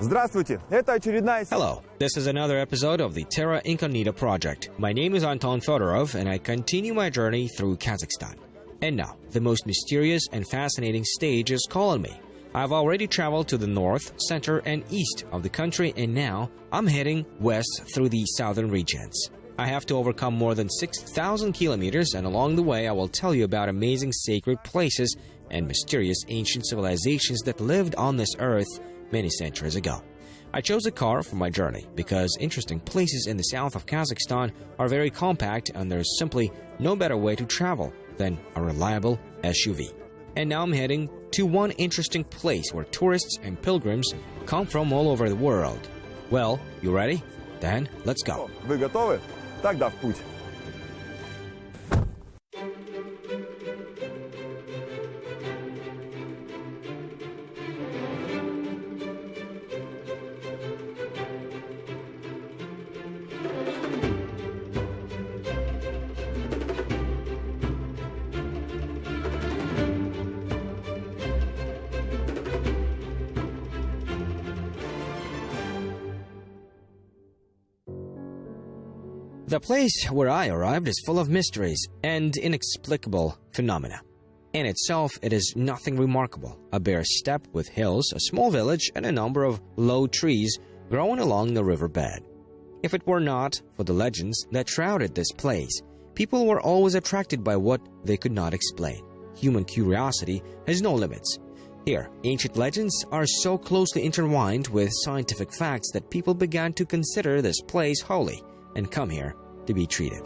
Здравствуйте, это очередная... Hello, this is another episode of the Terra Incognita project. My name is Anton Fedorov, and I continue my journey through Kazakhstan. And now, the most mysterious and fascinating stage is calling me. I've already traveled to the north, center, and east of the country, and now I'm heading west through the southern regions. I have to overcome more than 6,000 kilometers, and along the way I will tell you about amazing sacred places and mysterious ancient civilizations that lived on this earth many centuries ago. I chose a car for my journey because interesting places in the south of Kazakhstan are very compact and there's simply no better way to travel than a reliable SUV. And now I'm heading to one interesting place where tourists and pilgrims come from all over the world. Well, you ready? Then let's go. Вы готовы? Тогда в путь. The place where I arrived is full of mysteries and inexplicable phenomena. In itself, it is nothing remarkable. A bare steppe with hills, a small village, and a number of low trees growing along the riverbed. If it were not for the legends that shrouded this place, people were always attracted by what they could not explain. Human curiosity has no limits. Here, ancient legends are so closely intertwined with scientific facts that people began to consider this place holy and come here to be treated.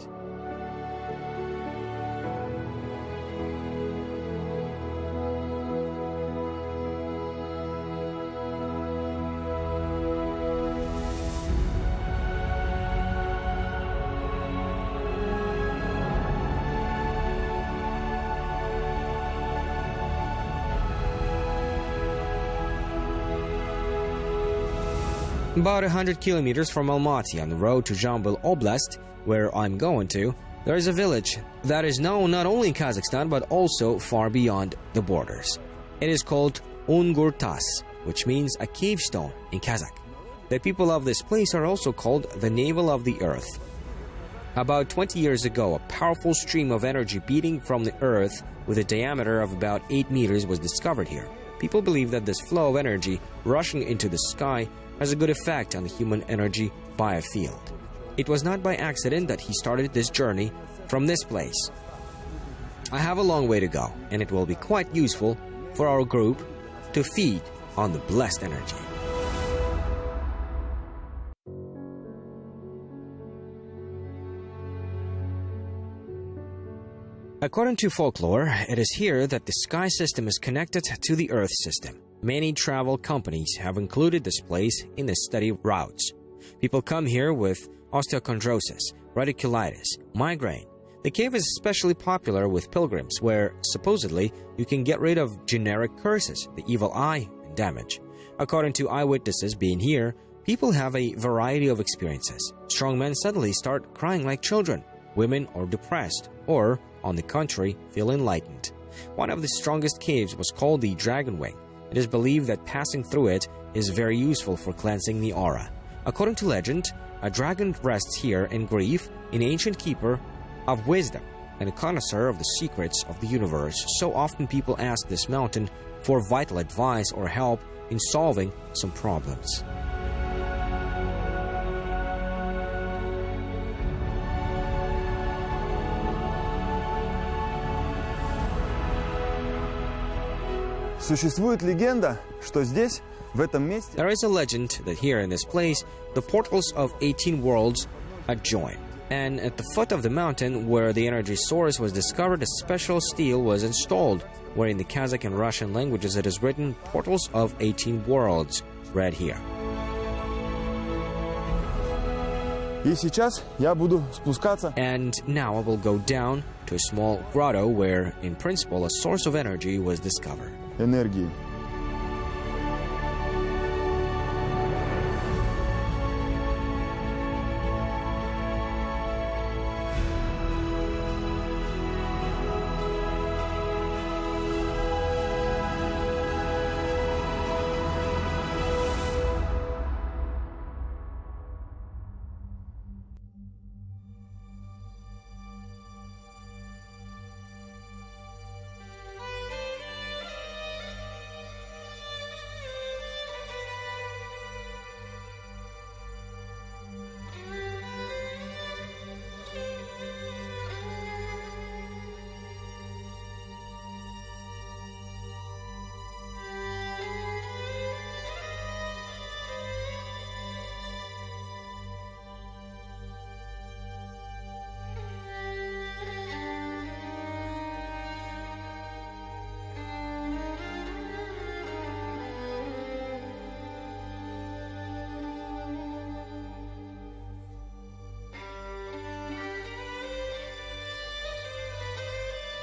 About 100 kilometers from Almaty on the road to Zhambyl Oblast, where I'm going to, there is a village that is known not only in Kazakhstan but also far beyond the borders. It is called Ungurtas, which means a cave stone in Kazakh. The people of this place are also called the navel of the earth. About 20 years ago, a powerful stream of energy beating from the earth with a diameter of about 8 meters was discovered here. People believe that this flow of energy rushing into the sky has a good effect on the human energy biofield. It was not by accident that he started this journey from this place. I have a long way to go, and it will be quite useful for our group to feed on the blessed energy. According to folklore, it is here that the sky system is connected to the earth system. Many travel companies have included this place in the study routes. People come here with osteochondrosis, radiculitis, migraine. The cave is especially popular with pilgrims, where supposedly you can get rid of generic curses, the evil eye, and damage. According to eyewitnesses being here, people have a variety of experiences. Strong men suddenly start crying like children. Women are depressed, or, on the contrary, feel enlightened. One of the strongest caves was called the Dragon Wing. It is believed that passing through it is very useful for cleansing the aura. According to legend, a dragon rests here in grief, an ancient keeper of wisdom and a connoisseur of the secrets of the universe. So often people ask this mountain for vital advice or help in solving some problems. Существует легенда, что здесь, в этом месте... There is a legend that here in this place, the portals of 18 worlds adjoin. And at the foot of the mountain where the energy source was discovered, a special stele was installed, where in the Kazakh and Russian languages it is written Portals of 18 Worlds, read here. И сейчас я буду спускаться. And now I will go down to a small grotto where, in principle, a source of energy was discovered. Энергии.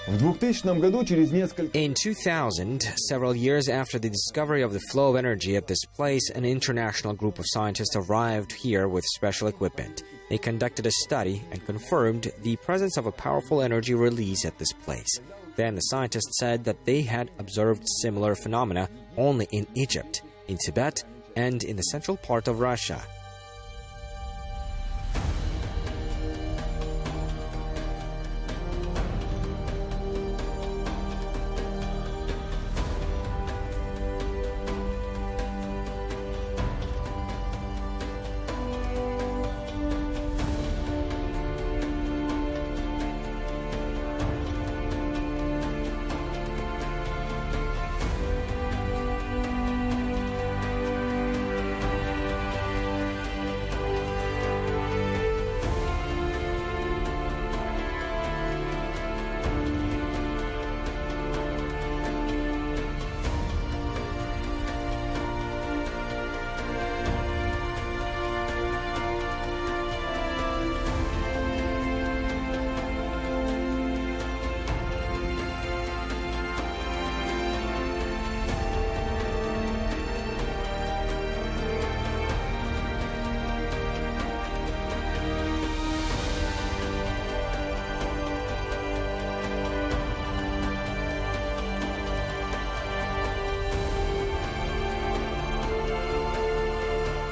В 2000 году, через несколько... In 2000, several years after the discovery of the flow of energy at this place, an international group of scientists arrived here with special equipment. They conducted a study and confirmed the presence of a powerful energy release at this place. Then the scientists said that they had observed similar phenomena only in Egypt, in Tibet, and in the central part of Russia.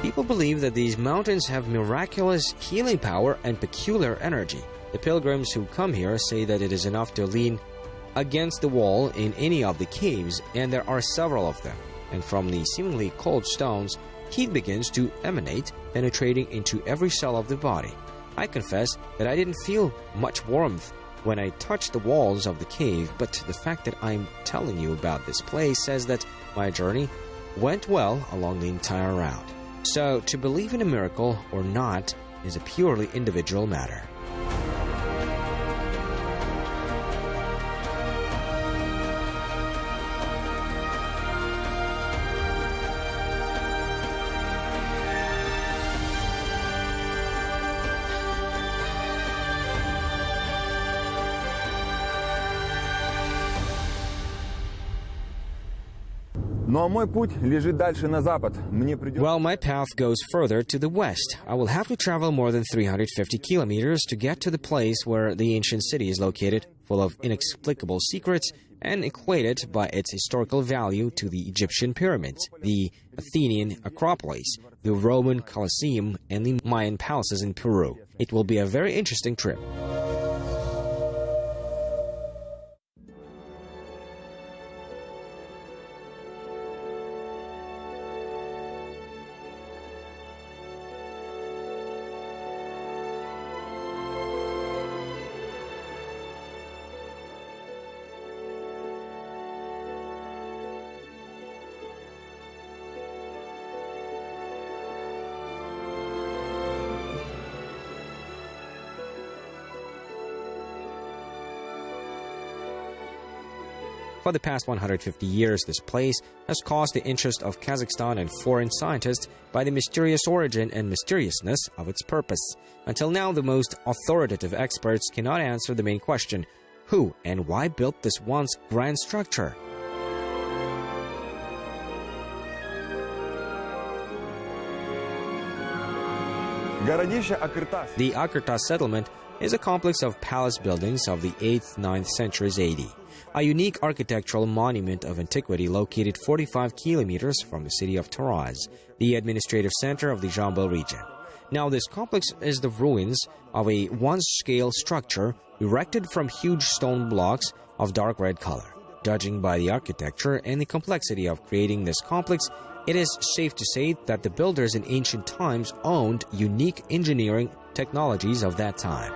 People believe that these mountains have miraculous healing power and peculiar energy. The pilgrims who come here say that it is enough to lean against the wall in any of the caves, and there are several of them. And from the seemingly cold stones, heat begins to emanate, penetrating into every cell of the body. I confess that I didn't feel much warmth when I touched the walls of the cave, but the fact that I'm telling you about this place says that my journey went well along the entire route. So, to believe in a miracle or not is a purely individual matter. Ну а мой путь лежит дальше на запад. Мне придется... Well, my path goes further to the west. I will have to travel more than 350 kilometers to get to the place where the ancient city is located, full of inexplicable secrets and equated by its historical value to the Egyptian pyramids, the Athenian Acropolis, the Roman Colosseum, and the Mayan palaces in Peru. It will be a very interesting trip. For the past 150 years, this place has caused the interest of Kazakhstan and foreign scientists by the mysterious origin and mysteriousness of its purpose. Until now, the most authoritative experts cannot answer the main question: who and why built this once grand structure? The Ungurtas settlement is a complex of palace buildings of the 8th-9th centuries AD, a unique architectural monument of antiquity located 45 kilometers from the city of Taraz, the administrative center of the Zhambyl region. Now, this complex is the ruins of a one-scale structure erected from huge stone blocks of dark red color. Judging by the architecture and the complexity of creating this complex, it is safe to say that the builders in ancient times owned unique engineering technologies of that time.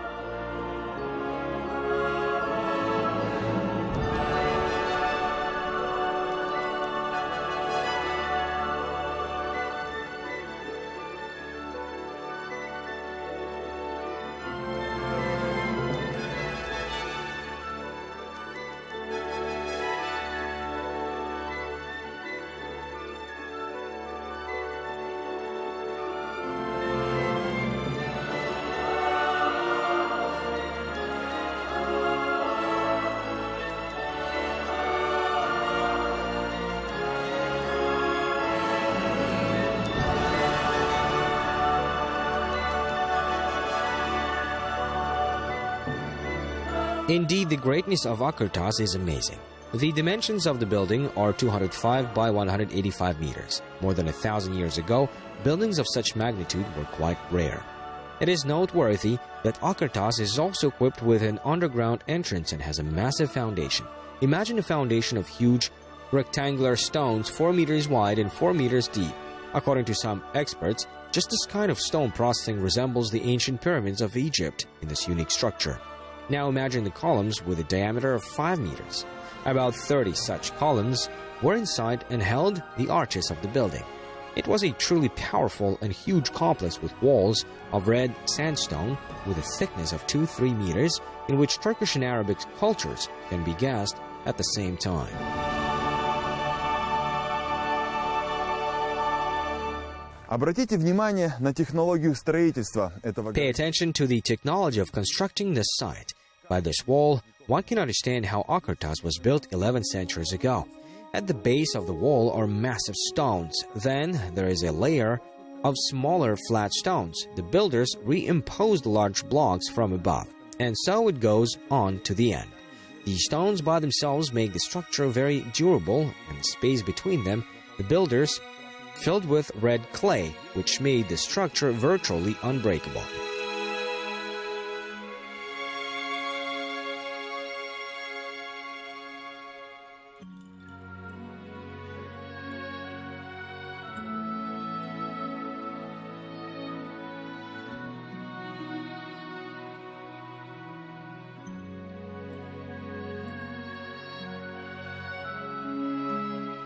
Indeed, the greatness of Ungurtas is amazing. The dimensions of the building are 205 by 185 meters. More than 1,000 years ago, buildings of such magnitude were quite rare. It is noteworthy that Ungurtas is also equipped with an underground entrance and has a massive foundation. Imagine a foundation of huge rectangular stones 4 meters wide and 4 meters deep. According to some experts, just this kind of stone processing resembles the ancient pyramids of Egypt in this unique structure. Now imagine the columns with a diameter of 5 meters. About 30 such columns were inside and held the arches of the building. It was a truly powerful and huge complex with walls of red sandstone with a thickness of 2-3 meters, in which Turkish and Arabic cultures can be guessed at the same time. Обратите внимание на технологию строительства этого Pay attention to the technology of constructing this site. By this wall, one can understand how Ungurtas was built 11 centuries ago. At the base of the wall are massive stones. Then there is a layer of smaller flat stones. The builders reimposed large blocks from above, and so it goes on to the end. These stones by themselves make the structure very durable, and the space between them, the builders filled with red clay, which made the structure virtually unbreakable.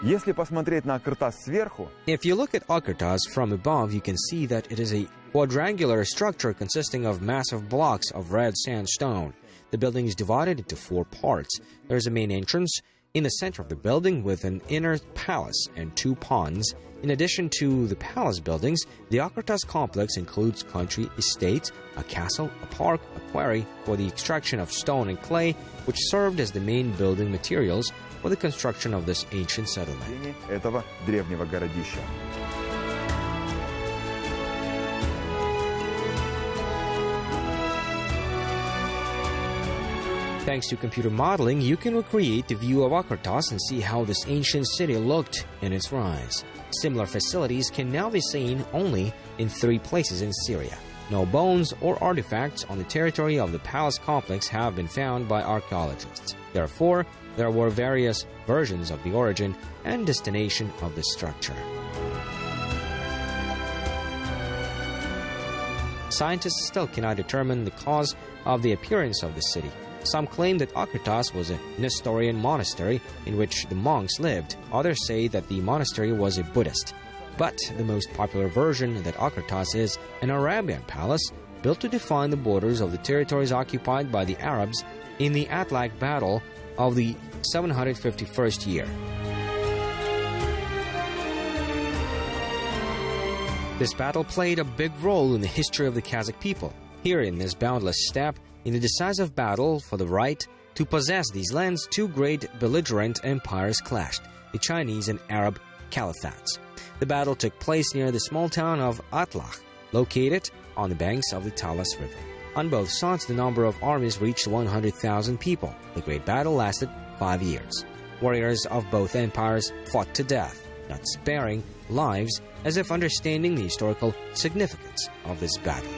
Если посмотреть на Ungurtas сверху, If you look at Ungurtas from above, you can see that it is a quadrangular structure consisting of massive blocks of red sandstone. The building is divided into 4 parts. There is a main entrance in the center of the building with an inner palace and 2 ponds. In addition to the palace buildings, the Ungurtas complex includes country estates, a castle, a park, a quarry for the extraction of stone and clay, which served as the main building materials for the construction of this ancient settlement. этого древнего городища. Thanks to computer modeling, you can recreate the view of Ungurtas and see how this ancient city looked in its rise. Similar facilities can now be seen only in 3 places in Syria. No bones or artifacts on the territory of the palace complex have been found by archaeologists. Therefore, there were various versions of the origin and destination of this structure. Scientists still cannot determine the cause of the appearance of the city. Some claim that Ungurtas was a Nestorian monastery in which the monks lived. Others say that the monastery was a Buddhist. But the most popular version that Ungurtas is an Arabian palace built to define the borders of the territories occupied by the Arabs in the Atlak battle of the 751st year. This battle played a big role in the history of the Kazakh people. Here in this boundless steppe, in the decisive battle for the right to possess these lands, 2 great belligerent empires clashed, the Chinese and Arab caliphates. The battle took place near the small town of Atlak, located on the banks of the Talas River. On both sides, the number of armies reached 100,000 people. The great battle lasted 5 years. Warriors of both empires fought to death, not sparing lives, as if understanding the historical significance of this battle.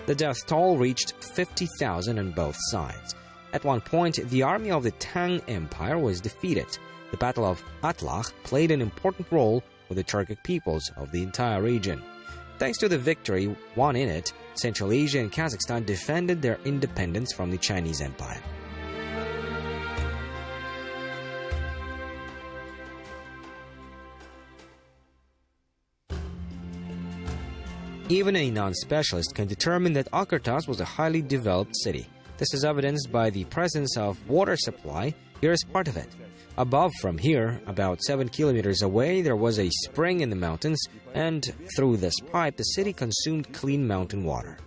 The death toll reached 50,000 on both sides. At one point, the army of the Tang Empire was defeated. The Battle of Atlak played an important role for the Turkic peoples of the entire region. Thanks to the victory won in it, Central Asia and Kazakhstan defended their independence from the Chinese Empire. Even a non-specialist can determine that Ungurtas was a highly developed city. This is evidenced by the presence of water supply. Here is part of it. Above from here, about 7 kilometers away, there was a spring in the mountains, and through this pipe, the city consumed clean mountain water.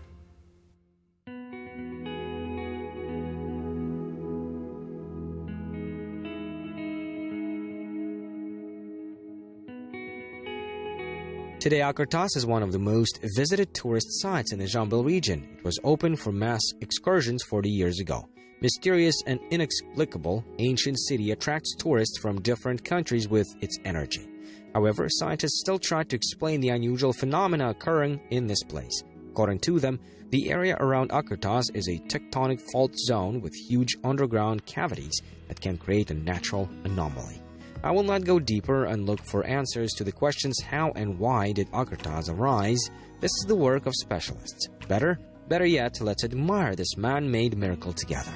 Today, Ungurtas is one of the most visited tourist sites in the Zhambyl region. It was open for mass excursions 40 years ago. Mysterious and inexplicable, ancient city attracts tourists from different countries with its energy. However, scientists still try to explain the unusual phenomena occurring in this place. According to them, the area around Ungurtas is a tectonic fault zone with huge underground cavities that can create a natural anomaly. I will not go deeper and look for answers to the questions how and why did Ungurtas arise. This is the work of specialists. Better yet, let's admire this man-made miracle together.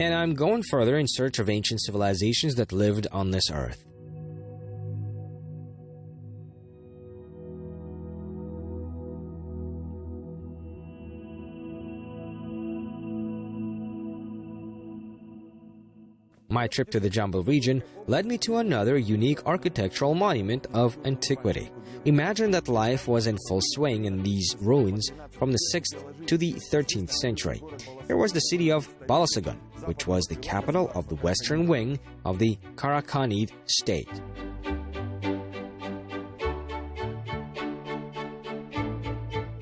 And I'm going further in search of ancient civilizations that lived on this earth. My trip to the Zhambyl region led me to another unique architectural monument of antiquity. Imagine that life was in full swing in these ruins from the 6th to the 13th century. Here was the city of Balasagun, which was the capital of the western wing of the Karakhanid state.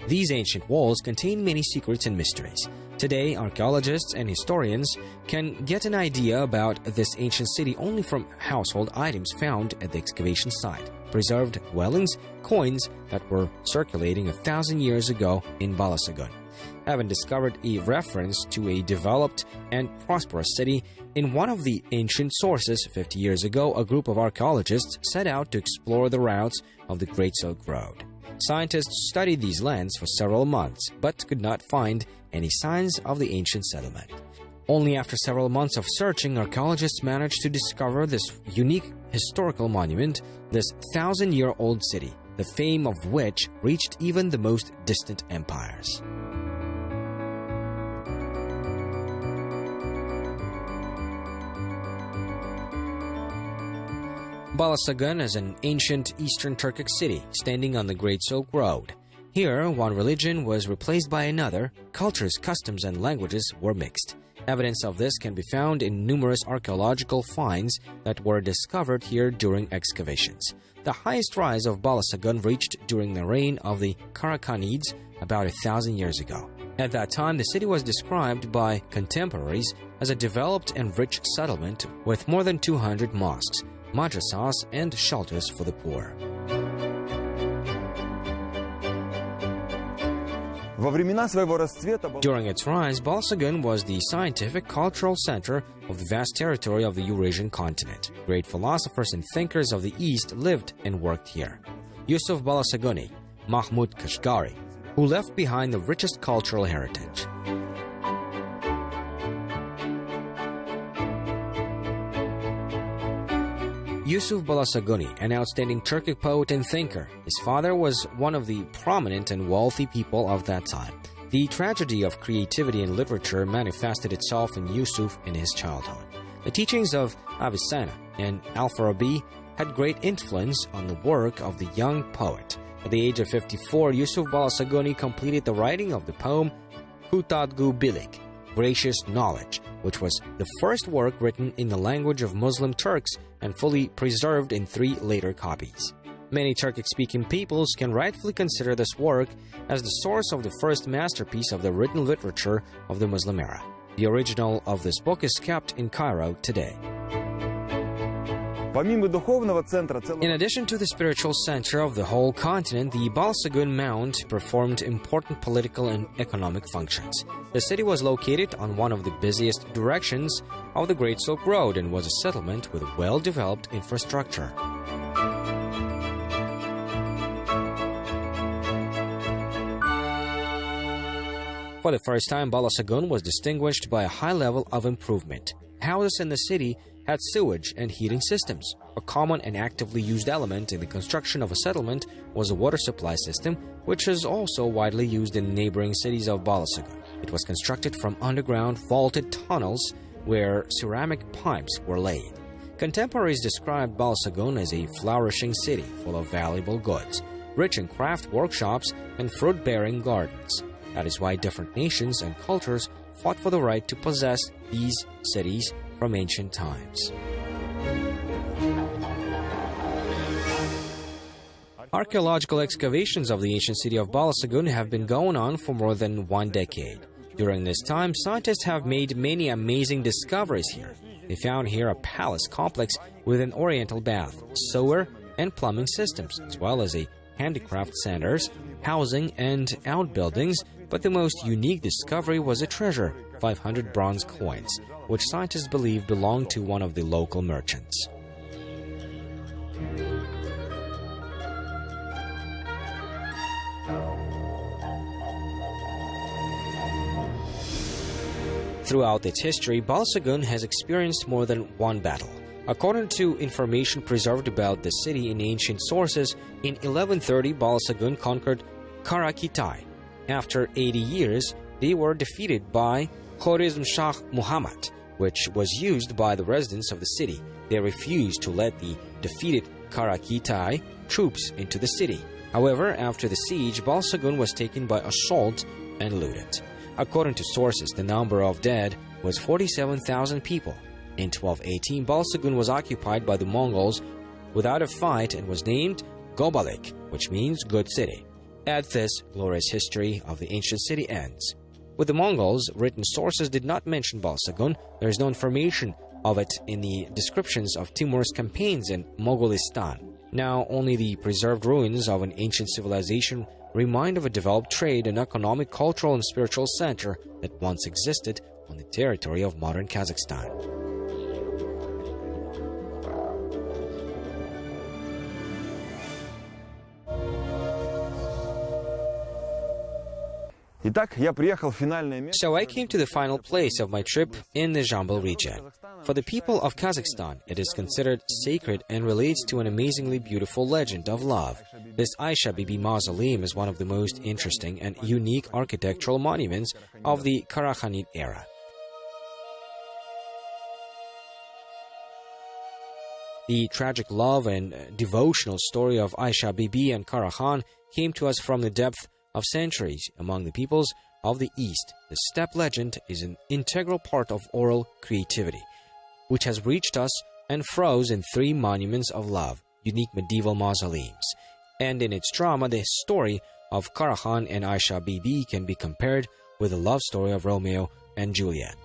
These ancient walls contain many secrets and mysteries. Today, archaeologists and historians can get an idea about this ancient city only from household items found at the excavation site, preserved dwellings, coins that were circulating 1,000 years ago in Balasagun. Having discovered a reference to a developed and prosperous city in one of the ancient sources 50 years ago, a group of archaeologists set out to explore the routes of the Great Silk Road. Scientists studied these lands for several months, but could not find any signs of the ancient settlement. Only after several months of searching, archaeologists managed to discover this unique historical monument, this 1,000-year-old city, the fame of which reached even the most distant empires. Balasagun is an ancient Eastern Turkic city standing on the Great Silk Road. Here, one religion was replaced by another, cultures, customs, and languages were mixed. Evidence of this can be found in numerous archaeological finds that were discovered here during excavations. The highest rise of Balasagun reached during the reign of the Karakhanids about 1,000 years ago. At that time, the city was described by contemporaries as a developed and rich settlement with more than 200 mosques, madrasas, and shelters for the poor. During its rise, Balasagun was the scientific, cultural center of the vast territory of the Eurasian continent. Great philosophers and thinkers of the East lived and worked here. Yusuf Balasaguni, Mahmud Kashgari, who left behind the richest cultural heritage. Yusuf Balasaguni, an outstanding Turkic poet and thinker. His father was one of the prominent and wealthy people of that time. The tragedy of creativity in literature manifested itself in Yusuf in his childhood. The teachings of Avicenna and Al-Farabi had great influence on the work of the young poet. At the age of 54, Yusuf Balasaguni completed the writing of the poem Hutadgu Bilik, Gracious Knowledge, which was the first work written in the language of Muslim Turks and fully preserved in 3 later copies. Many Turkic-speaking peoples can rightfully consider this work as the source of the first masterpiece of the written literature of the Muslim era. The original of this book is kept in Cairo today. Помимо духовного центра, In addition to the spiritual center of the whole continent, the Balsagun Mound performed important political and economic functions. The city was located on one of the busiest directions of the Great Silk Road and was a settlement with a well-developed infrastructure. For the first time, Balasagun was distinguished by a high level of improvement. Houses in the city had sewage and heating systems. A common and actively used element in the construction of a settlement was a water supply system, which is also widely used in neighboring cities of Balasagun. It was constructed from underground vaulted tunnels where ceramic pipes were laid. Contemporaries described Balasagun as a flourishing city full of valuable goods, rich in craft workshops and fruit-bearing gardens. That is why different nations and cultures fought for the right to possess these cities from ancient times. Archaeological excavations of the ancient city of Balasagun have been going on for more than 1 decade. During this time, scientists have made many amazing discoveries here. They found here a palace complex with an oriental bath, sewer, and plumbing systems, as well as a handicraft centers, housing, and outbuildings. But the most unique discovery was a treasure, 500 bronze coins, which scientists believe belonged to one of the local merchants. Throughout its history, Balasagun has experienced more than one battle. According to information preserved about the city in ancient sources, in 1130 Balasagun conquered Karakitai. After 80 years, they were defeated by Khwarezm Shah Muhammad, which was used by the residents of the city. They refused to let the defeated Karakitai troops into the city. However, after the siege, Balasagun was taken by assault and looted. According to sources, the number of dead was 47,000 people. In 1218, Balasagun was occupied by the Mongols without a fight and was named Gobalik, which means good city. At this, glorious history of the ancient city ends. With the Mongols, written sources did not mention Balasagun. There is no information of it in the descriptions of Timur's campaigns in Mogolistan. Now, only the preserved ruins of an ancient civilization remind of a developed trade and economic, cultural, and spiritual center that once existed on the territory of modern Kazakhstan. So I came to the final place of my trip in the Zhambyl region. For the people of Kazakhstan, it is considered sacred and relates to an amazingly beautiful legend of love. This Aisha Bibi mausoleum is one of the most interesting and unique architectural monuments of the Karakhanid era. The tragic love and devotional story of Aisha Bibi and Karakhan came to us from the depth of centuries among the peoples of the East. The steppe legend is an integral part of oral creativity, which has reached us and froze in 3 monuments of love, unique medieval mausoleums. And in its drama, the story of Karakhan and Aisha Bibi can be compared with the love story of Romeo and Juliet.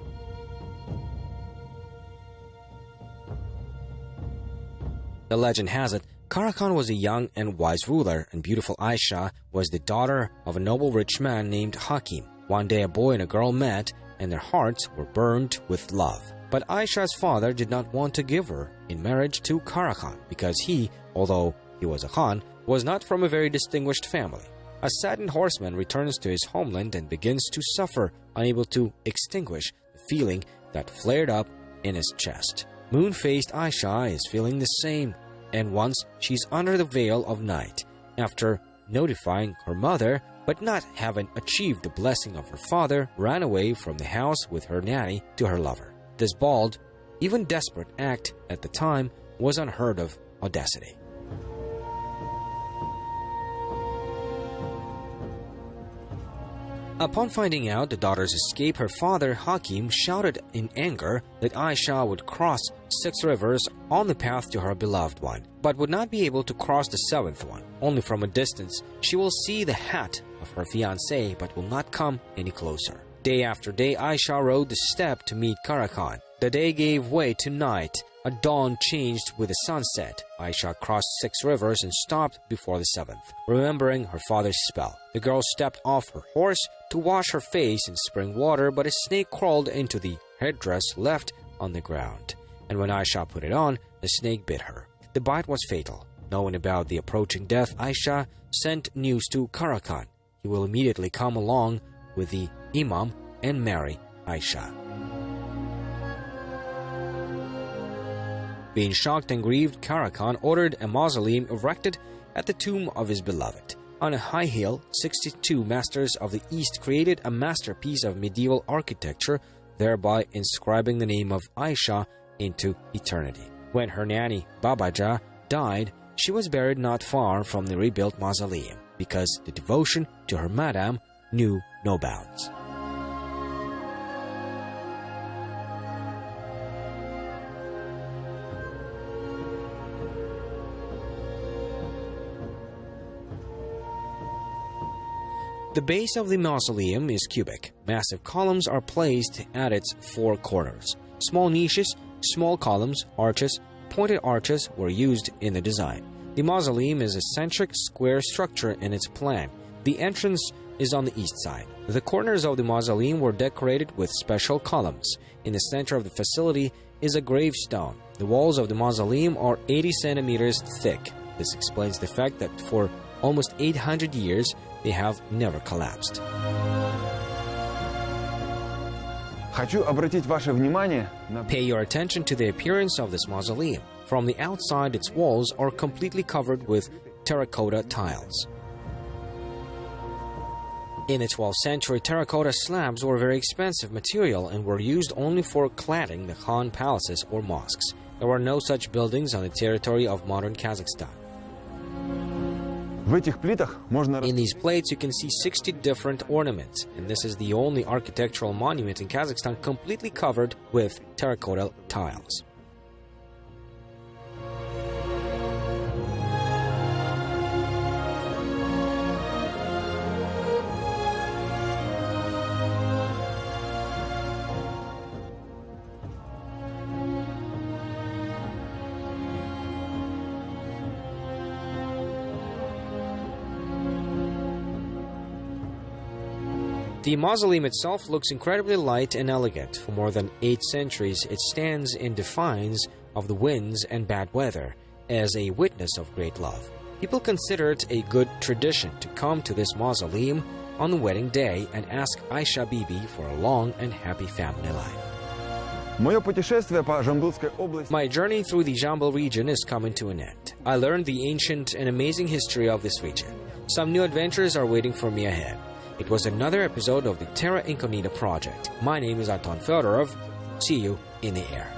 The legend has it, Karakhan was a young and wise ruler, and beautiful Aisha was the daughter of a noble rich man named Hakim. One day a boy and a girl met, and their hearts were burned with love. But Aisha's father did not want to give her in marriage to Karakhan, because he, although he was a Khan, was not from a very distinguished family. A saddened horseman returns to his homeland and begins to suffer, unable to extinguish the feeling that flared up in his chest. Moon-faced Aisha is feeling the same, and once she's under the veil of night, after notifying her mother but not having achieved the blessing of her father, ran away from the house with her nanny to her lover. This bold, even desperate act at the time was unheard of audacity. Upon finding out the daughter's escape, her father, Hakim, shouted in anger that Aisha would cross 6 rivers on the path to her beloved one, but would not be able to cross the 7th one. Only from a distance, she will see the hat of her fiancé, but will not come any closer. Day after day, Aisha rode the steppe to meet Karakan. The day gave way to night. A dawn changed with the sunset. Aisha crossed 6 rivers and stopped before the 7th, remembering her father's spell. The girl stepped off her horse to wash her face in spring water, but a snake crawled into the headdress left on the ground. And when Aisha put it on, the snake bit her. The bite was fatal. Knowing about the approaching death, Aisha sent news to Karakan. He will immediately come along with the Imam and marry Aisha. Being shocked and grieved, Karakan ordered a mausoleum erected at the tomb of his beloved. On a high hill, 62 masters of the East created a masterpiece of medieval architecture, thereby inscribing the name of Aisha into eternity. When her nanny, Babaja, died, she was buried not far from the rebuilt mausoleum, because the devotion to her madam knew no bounds. The base of the mausoleum is cubic. Massive columns are placed at its 4 corners. Small niches, small columns, arches, pointed arches were used in the design. The mausoleum is a centric square structure in its plan. The entrance is on the east side. The corners of the mausoleum were decorated with special columns. In the center of the facility is a gravestone. The walls of the mausoleum are 80 centimeters thick. This explains the fact that for almost 800 years, they have never collapsed. Pay your attention to the appearance of this mausoleum. From the outside, its walls are completely covered with terracotta tiles. In the 12th century, terracotta slabs were very expensive material and were used only for cladding the Khan palaces or mosques. There were no such buildings on the territory of modern Kazakhstan. In these plates, you can see 60 different ornaments, and this is the only architectural monument in Kazakhstan completely covered with terracotta tiles. The mausoleum itself looks incredibly light and elegant. For more than 8 centuries, it stands in defiance of the winds and bad weather as a witness of great love. People consider it a good tradition to come to this mausoleum on the wedding day and ask Aisha Bibi for a long and happy family life. My journey through the Zhambyl region is coming to an end. I learned the ancient and amazing history of this region. Some new adventures are waiting for me ahead. It was another episode of the Terra Incognita project. My name is Anton Fedorov. See you in the air.